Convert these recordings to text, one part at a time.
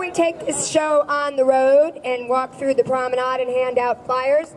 we take this show on the road and walk through the promenade and hand out flyers,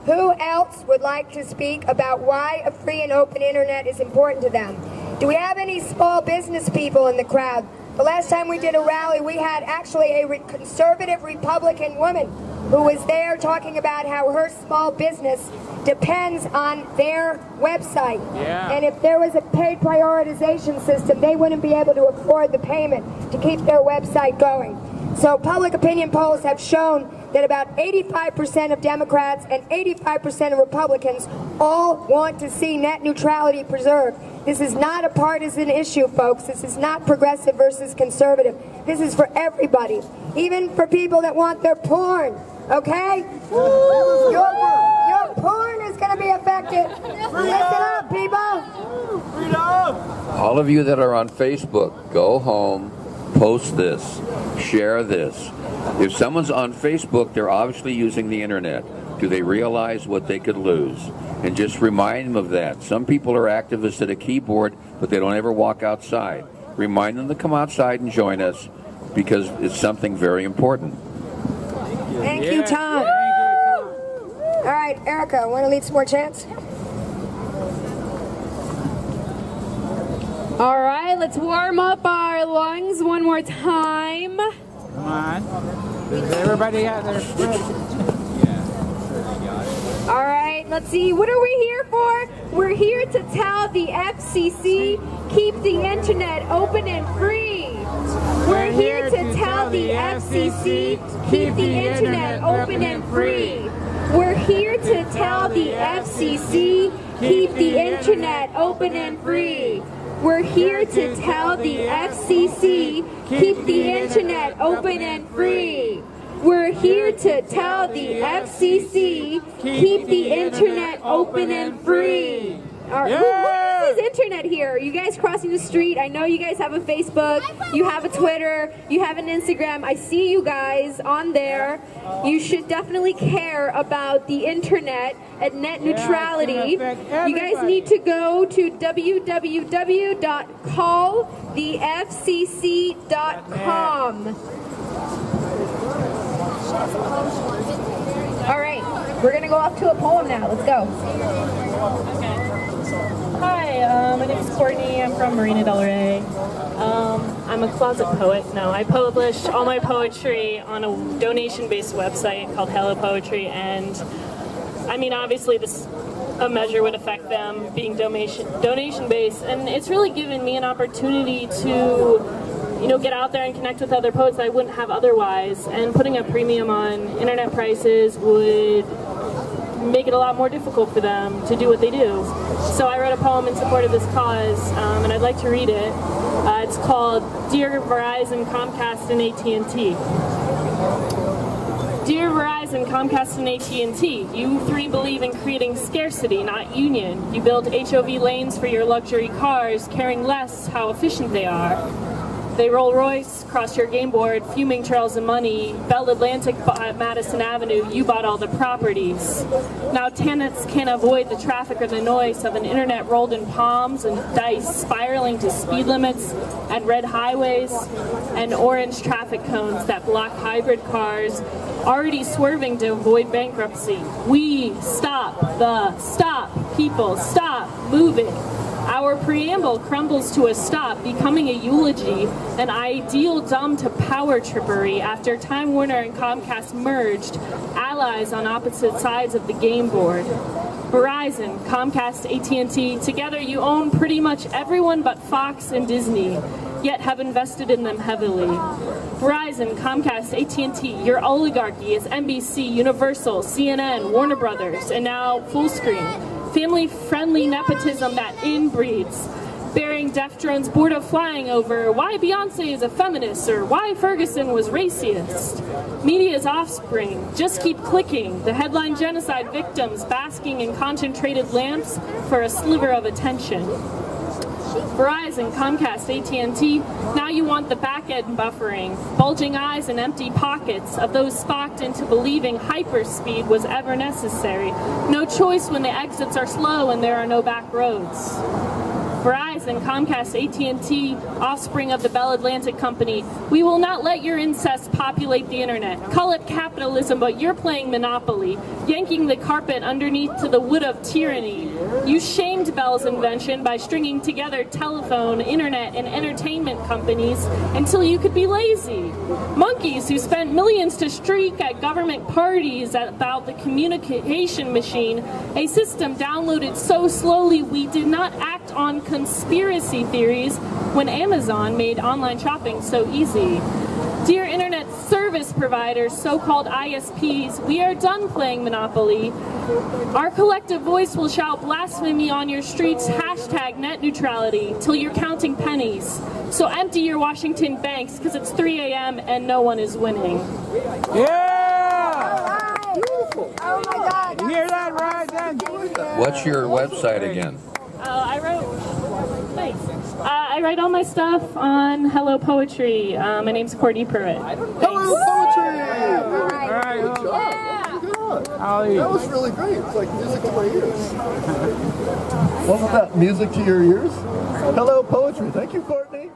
who else would like to speak about why a free and open internet is important to them? Do we have any small business people in the crowd? The last time we did a rally, we had actually a conservative Republican woman who was there talking about how her small business depends on their website. Yeah. And if there was a paid prioritization system, they wouldn't be able to afford the payment to keep their website going. So public opinion polls have shown that about 85% of Democrats and 85% of Republicans all want to see net neutrality preserved. This is not a partisan issue, folks. This is not progressive versus conservative. This is for everybody, even for people that want their porn, okay? Your porn is going to be affected. Listen up, people. All of you that are on Facebook, go home, post this, share this. If someone's on Facebook, they're obviously using the internet. Do they realize what they could lose? And just remind them of that. Some people are activists at a keyboard, but they don't ever walk outside. Remind them to come outside and join us, because it's something very important. Thank you, Tom. All right, Erica, want to lead some more chants? All right, let's warm up our lungs one more time. Come on. Does everybody have their All right, let's see. What are we here for? We're here to tell the FCC, keep the internet open and free. We're here to tell the FCC, keep the internet open and free. We're here to tell the FCC, keep the internet open and free. We're here to tell the FCC, keep the internet open and free. We're here to tell the FCC, keep the internet open and free. All right. Who uses internet here? You guys crossing the street? I know you guys have a Facebook, you have a Twitter, you have an Instagram. I see you guys on there. You should definitely care about the internet and net neutrality. You guys need to go to www.callthefcc.com. All right, we're going to go off to a poem now. Let's go. Hi, my name is Courtney. I'm from Marina Del Rey. I'm a closet poet. No, I publish all my poetry on a donation-based website called Hello Poetry, and I mean, obviously a measure would affect them being donation-based, and it's really given me an opportunity to, you know, get out there and connect with other poets that I wouldn't have otherwise, and putting a premium on internet prices would make it a lot more difficult for them to do what they do. So I wrote a poem in support of this cause, and I'd like to read it. It's called Dear Verizon, Comcast, and AT&T. Dear Verizon, Comcast, and AT&T, you three believe in creating scarcity, not union. You build HOV lanes for your luxury cars, caring less how efficient they are. They Rolls Royce cross your game board, fuming trails of money. Bell Atlantic bought Madison Avenue, you bought all the properties. Now tenants can't avoid the traffic or the noise of an internet rolled in palms and dice, spiraling to speed limits and red highways and orange traffic cones that block hybrid cars, already swerving to avoid bankruptcy. We stop people, stop moving. Our preamble crumbles to a stop, becoming a eulogy, an ideal dumb to power trippery after Time Warner and Comcast merged, allies on opposite sides of the game board. Verizon, Comcast, AT&T, together you own pretty much everyone but Fox and Disney, yet have invested in them heavily. Verizon, Comcast, AT&T, your oligarchy is NBC, Universal, CNN, Warner Brothers, and now Fullscreen. Family-friendly nepotism that inbreeds, bearing Def Drone's board of flying over why Beyonce is a feminist or why Ferguson was racist. Media's offspring just keep clicking, the headline genocide victims basking in concentrated lamps for a sliver of attention. Verizon, Comcast, AT&T, now you want the back-end buffering, bulging eyes and empty pockets of those spocked into believing hyperspeed was ever necessary. No choice when the exits are slow and there are no back roads. Verizon, Comcast, AT&T, offspring of the Bell Atlantic Company. We will not let your incest populate the internet. Call it capitalism, but you're playing Monopoly, yanking the carpet underneath to the wood of tyranny. You shamed Bell's invention by stringing together telephone, internet, and entertainment companies until you could be lazy. Monkeys who spent millions to streak at government parties about the communication machine, a system downloaded so slowly we did not act on conspiracy theories when Amazon made online shopping so easy. Dear internet service providers, so-called ISPs, we are done playing Monopoly. Our collective voice will shout blasphemy on your streets, hashtag net neutrality, till you're counting pennies. So empty your Washington banks, because it's 3 a.m. and no one is winning. Yeah! Beautiful. Oh my God. You hear that right then? What's your website again? I write all my stuff on Hello Poetry. My name's Courtney Pruitt. Hello, poetry! All right. Good job. Good job. Ollie. That was really great. It's like music to my ears. Wasn't that music to your ears? Hello, poetry. Thank you, Courtney.